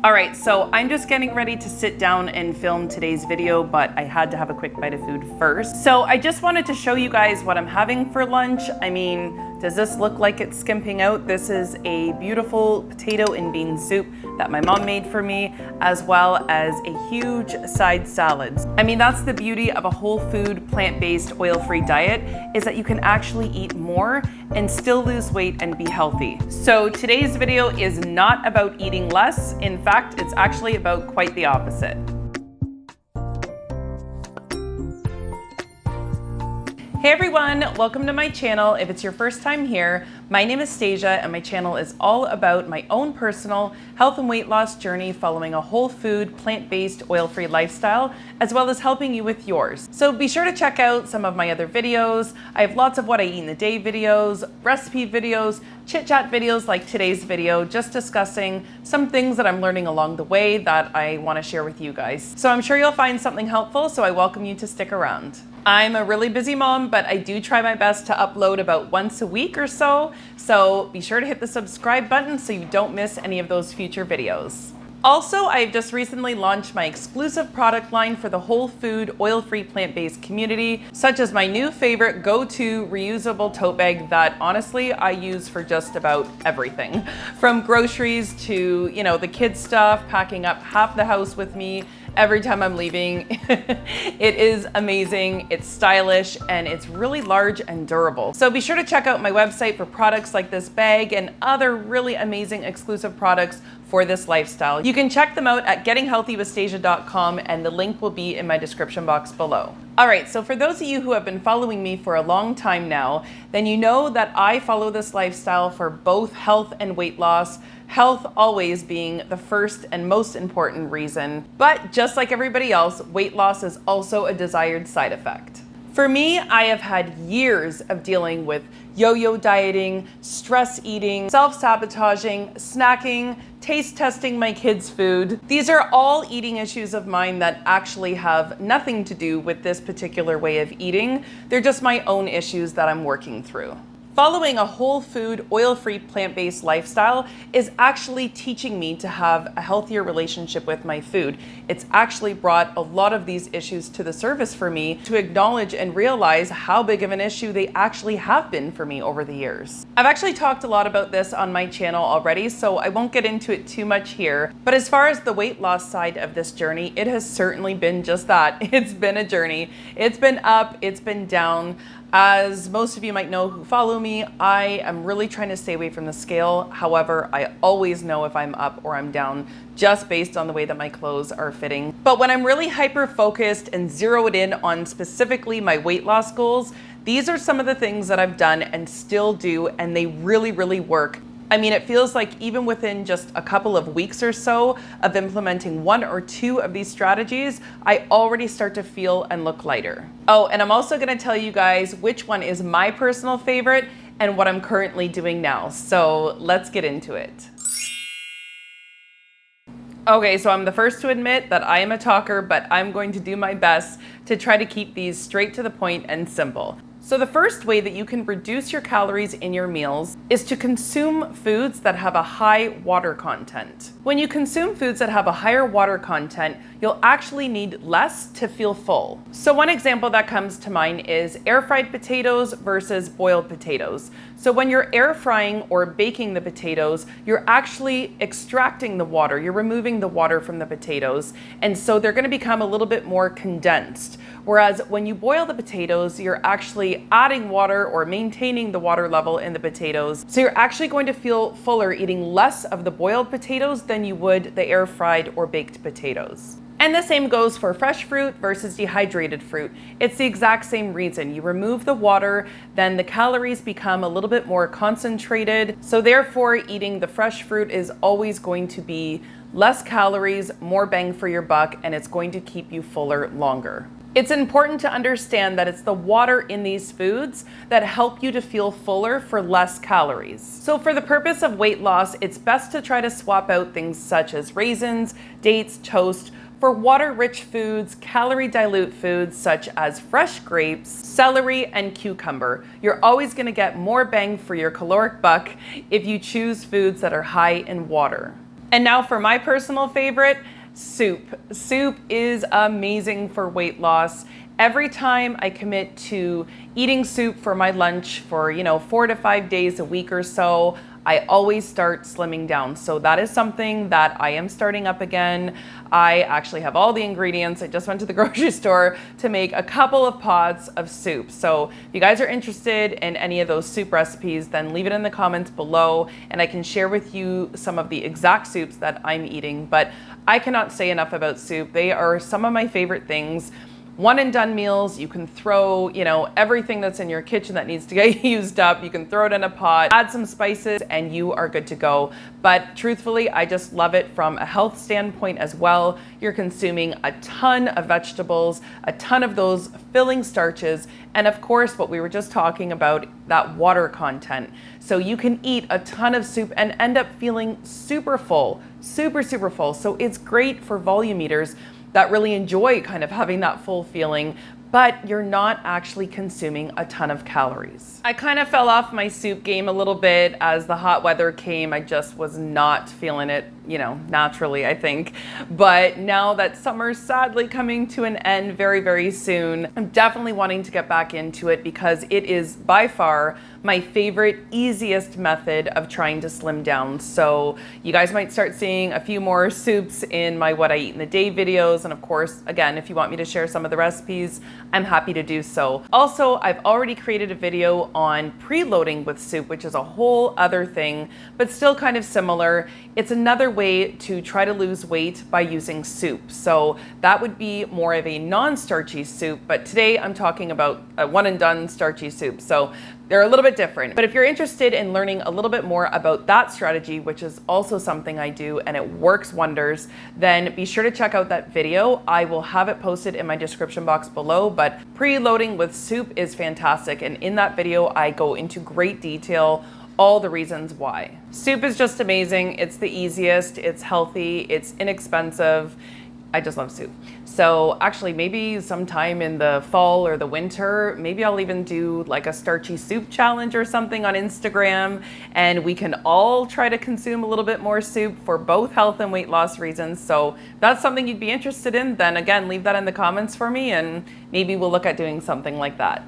All right, so I'm just getting ready to sit down and film today's video, but I had to have a quick bite of food first. So I just wanted to show you guys what I'm having for lunch. I mean, does this look like it's skimping out? This is a beautiful potato and bean soup that my mom made for me, as well as a huge side salad. I mean, that's the beauty of a whole food, plant-based, oil-free diet, is that you can actually eat more and still lose weight and be healthy. So today's video is not about eating less. In fact, it's actually about quite the opposite. Hey everyone, welcome to my channel. If it's your first time here, my name is Stasia and my channel is all about my own personal health and weight loss journey following a whole food, plant-based, oil-free lifestyle, as well as helping you with yours. So be sure to check out some of my other videos. I have lots of what I eat in the day videos, recipe videos, chit-chat videos like today's video, just discussing some things that I'm learning along the way that I want to share with you guys. So I'm sure you'll find something helpful, so I welcome you to stick around. I'm a really busy mom, but I do try my best to upload about once a week or so. So be sure to hit the subscribe button so you don't miss any of those future videos. Also, I've just recently launched my exclusive product line for the whole food, oil-free, plant-based community, such as my new favorite go-to reusable tote bag that honestly I use for just about everything. From groceries to, the kids stuff, packing up half the house with me every time I'm leaving. It is amazing, it's stylish, and it's really large and durable. So be sure to check out my website for products like this bag and other really amazing exclusive products for this lifestyle. You can check them out at GHWStasia.com and the link will be in my description box below. All right, so for those of you who have been following me for a long time now, then you know that I follow this lifestyle for both health and weight loss, health always being the first and most important reason. But just like everybody else, weight loss is also a desired side effect. For me, I have had years of dealing with yo-yo dieting, stress eating, self-sabotaging, snacking, taste testing my kids' food. These are all eating issues of mine that actually have nothing to do with this particular way of eating. They're just my own issues that I'm working through. Following a whole food, oil-free, plant-based lifestyle is actually teaching me to have a healthier relationship with my food. It's actually brought a lot of these issues to the surface for me to acknowledge and realize how big of an issue they actually have been for me over the years. I've actually talked a lot about this on my channel already, so I won't get into it too much here. But as far as the weight loss side of this journey, it has certainly been just that. It's been a journey. It's been up, it's been down. As most of you might know who follow me, I am really trying to stay away from the scale. However, I always know if I'm up or I'm down just based on the way that my clothes are fitting. But when I'm really hyper-focused and zeroed in on specifically my weight loss goals, these are some of the things that I've done and still do, and they really, really work. I mean, it feels like even within just a couple of weeks or so of implementing one or two of these strategies, I already start to feel and look lighter. Oh, and I'm also gonna tell you guys which one is my personal favorite and what I'm currently doing now. So let's get into it. Okay, so I'm the first to admit that I am a talker, but I'm going to do my best to try to keep these straight to the point and simple. So the first way that you can reduce your calories in your meals is to consume foods that have a high water content. When you consume foods that have a higher water content, you'll actually need less to feel full. So one example that comes to mind is air-fried potatoes versus boiled potatoes. So when you're air frying or baking the potatoes, you're actually extracting the water. You're removing the water from the potatoes. And so they're going to become a little bit more condensed. Whereas when you boil the potatoes, you're actually adding water or maintaining the water level in the potatoes. So you're actually going to feel fuller eating less of the boiled potatoes than you would the air fried or baked potatoes. And the same goes for fresh fruit versus dehydrated fruit. It's the exact same reason. You remove the water, then the calories become a little bit more concentrated. So therefore, eating the fresh fruit is always going to be less calories, more bang for your buck, and it's going to keep you fuller longer. It's important to understand that it's the water in these foods that help you to feel fuller for less calories. So for the purpose of weight loss, it's best to try to swap out things such as raisins, dates, toast, for water-rich foods, calorie-dilute foods such as fresh grapes, celery, and cucumber. You're always going to get more bang for your caloric buck if you choose foods that are high in water. And now for my personal favorite, soup. Soup is amazing for weight loss. Every time I commit to eating soup for my lunch for, 4 to 5 days a week or so, I always start slimming down. So that is something that I am starting up again. I actually have all the ingredients. I just went to the grocery store to make a couple of pots of soup. So if you guys are interested in any of those soup recipes, then leave it in the comments below and I can share with you some of the exact soups that I'm eating. But I cannot say enough about soup. They are some of my favorite things. One and done meals, you can throw, everything that's in your kitchen that needs to get used up. You can throw it in a pot, add some spices, and you are good to go. But truthfully, I just love it from a health standpoint as well. You're consuming a ton of vegetables, a ton of those filling starches, and of course, what we were just talking about, that water content. So you can eat a ton of soup and end up feeling super full, super full. So it's great for volume eaters that really enjoy kind of having that full feeling, but you're not actually consuming a ton of calories. I kind of fell off my soup game a little bit as the hot weather came. I just was not feeling it, naturally, I think. But now that summer's sadly coming to an end very soon, I'm definitely wanting to get back into it because it is by far my favorite, easiest method of trying to slim down. So you guys might start seeing a few more soups in my What I Eat in a Day videos. And of course, again, if you want me to share some of the recipes, I'm happy to do so. Also, I've already created a video on preloading with soup, which is a whole other thing, but still kind of similar. It's another way to try to lose weight by using soup. So that would be more of a non-starchy soup, but today I'm talking about a one and done starchy soup. So they're a little bit different. But if you're interested in learning a little bit more about that strategy, which is also something I do and it works wonders, then be sure to check out that video. I will have it posted in my description box below, but preloading with soup is fantastic. And in that video, I go into great detail all the reasons why. Soup is just amazing. It's the easiest, it's healthy, it's inexpensive. I just love soup. So actually maybe sometime in the fall or the winter, maybe I'll even do like a starchy soup challenge or something on Instagram, and we can all try to consume a little bit more soup for both health and weight loss reasons. So if that's something you'd be interested in, then again, leave that in the comments for me and maybe we'll look at doing something like that.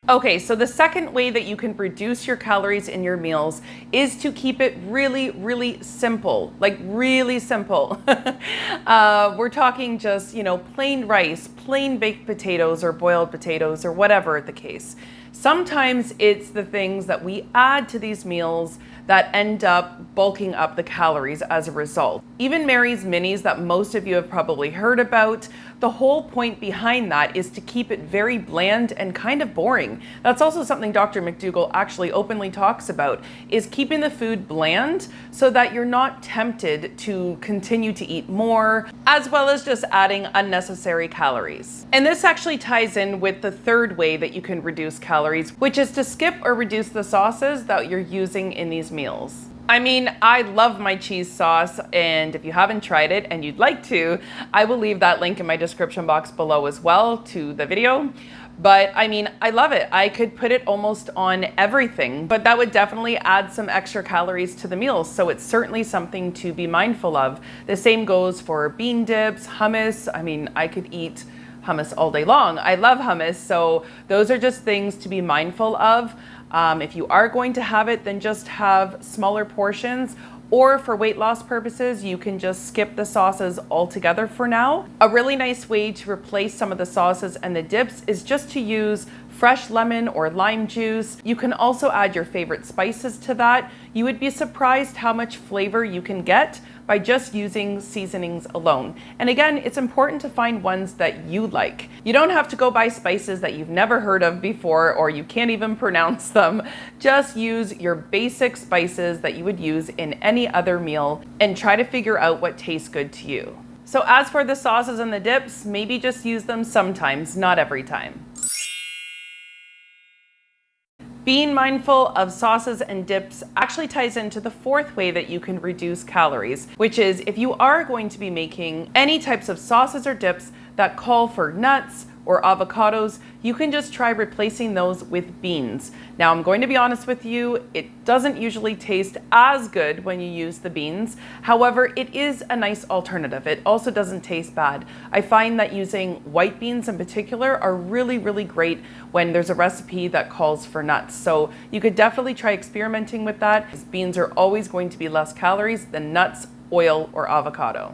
Okay, so the second way that you can reduce your calories in your meals is to keep it really simple, like really simple. We're talking just, plain rice, plain baked potatoes or boiled potatoes or whatever the case. Sometimes it's the things that we add to these meals that end up bulking up the calories as a result. Even Mary's Minis that most of you have probably heard about, the whole point behind that is to keep it very bland and kind of boring. That's also something Dr. McDougall actually openly talks about, is keeping the food bland so that you're not tempted to continue to eat more, as well as just adding unnecessary calories. And this actually ties in with the third way that you can reduce calories, which is to skip or reduce the sauces that you're using in these meals. I mean, I love my cheese sauce, and if you haven't tried it and you'd like to, I will leave that link in my description box below as well to the video. But I mean, I love it. I could put it almost on everything, but that would definitely add some extra calories to the meals. So it's certainly something to be mindful of. The same goes for bean dips, hummus. I mean, I could eat hummus all day long. I love hummus. So those are just things to be mindful of. If you are going to have it, then just have smaller portions, or for weight loss purposes, you can just skip the sauces altogether for now. A really nice way to replace some of the sauces and the dips is just to use fresh lemon or lime juice. You can also add your favorite spices to that. You would be surprised how much flavor you can get by just using seasonings alone. And again, it's important to find ones that you like. You don't have to go buy spices that you've never heard of before or you can't even pronounce them. Just use your basic spices that you would use in any other meal and try to figure out what tastes good to you. So as for the sauces and the dips, maybe just use them sometimes, not every time. Being mindful of sauces and dips actually ties into the fourth way that you can reduce calories, which is if you are going to be making any types of sauces or dips that call for nuts, or avocados, you can just try replacing those with beans. Now, I'm going to be honest with you, it doesn't usually taste as good when you use the beans. However, it is a nice alternative. It also doesn't taste bad. I find that using white beans in particular are really, really great when there's a recipe that calls for nuts. So you could definitely try experimenting with that, because beans are always going to be less calories than nuts, oil, or avocado.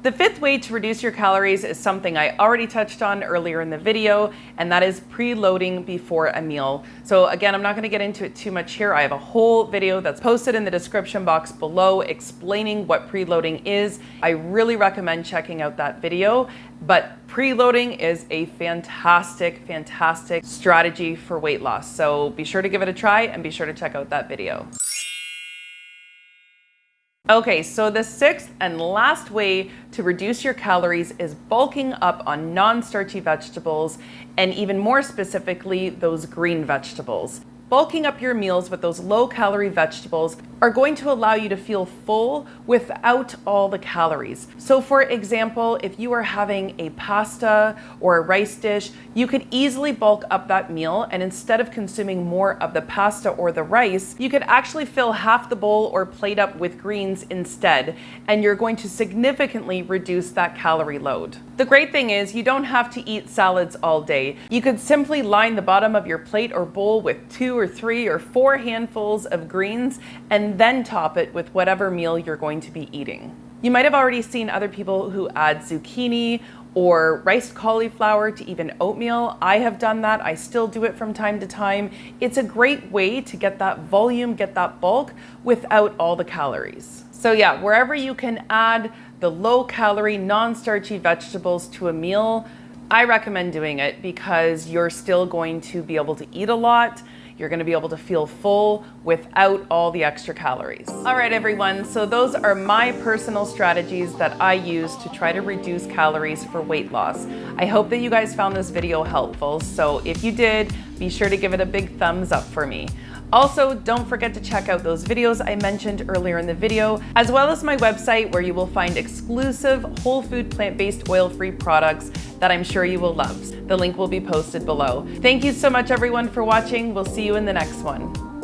The fifth way to reduce your calories is something I already touched on earlier in the video, and that is preloading before a meal. So again, I'm not going to get into it too much here. I have a whole video that's posted in the description box below explaining what preloading is. I really recommend checking out that video, but preloading is a fantastic, fantastic strategy for weight loss. So be sure to give it a try and be sure to check out that video. Okay, so the sixth and last way to reduce your calories is bulking up on non-starchy vegetables, and even more specifically, those green vegetables. Bulking up your meals with those low-calorie vegetables are going to allow you to feel full without all the calories. So for example, if you are having a pasta or a rice dish, you could easily bulk up that meal, and instead of consuming more of the pasta or the rice, you could actually fill half the bowl or plate up with greens instead, and you're going to significantly reduce that calorie load. The great thing is you don't have to eat salads all day. You could simply line the bottom of your plate or bowl with 2 or 3 or 4 handfuls of greens, and then top it with whatever meal you're going to be eating. You might have already seen other people who add zucchini or riced cauliflower to even oatmeal. I have done that. I still do it from time to time. It's a great way to get that volume, get that bulk without all the calories. So yeah, wherever you can add the low-calorie, non-starchy vegetables to a meal, I recommend doing it, because you're still going to be able to eat a lot. You're going to be able to feel full without all the extra calories. All right, everyone. So those are my personal strategies that I use to try to reduce calories for weight loss. I hope that you guys found this video helpful. So if you did, be sure to give it a big thumbs up for me. Also, don't forget to check out those videos I mentioned earlier in the video, as well as my website, where you will find exclusive whole food, plant-based, oil-free products that I'm sure you will love. The link will be posted below. Thank you so much, everyone, for watching. We'll see you in the next one.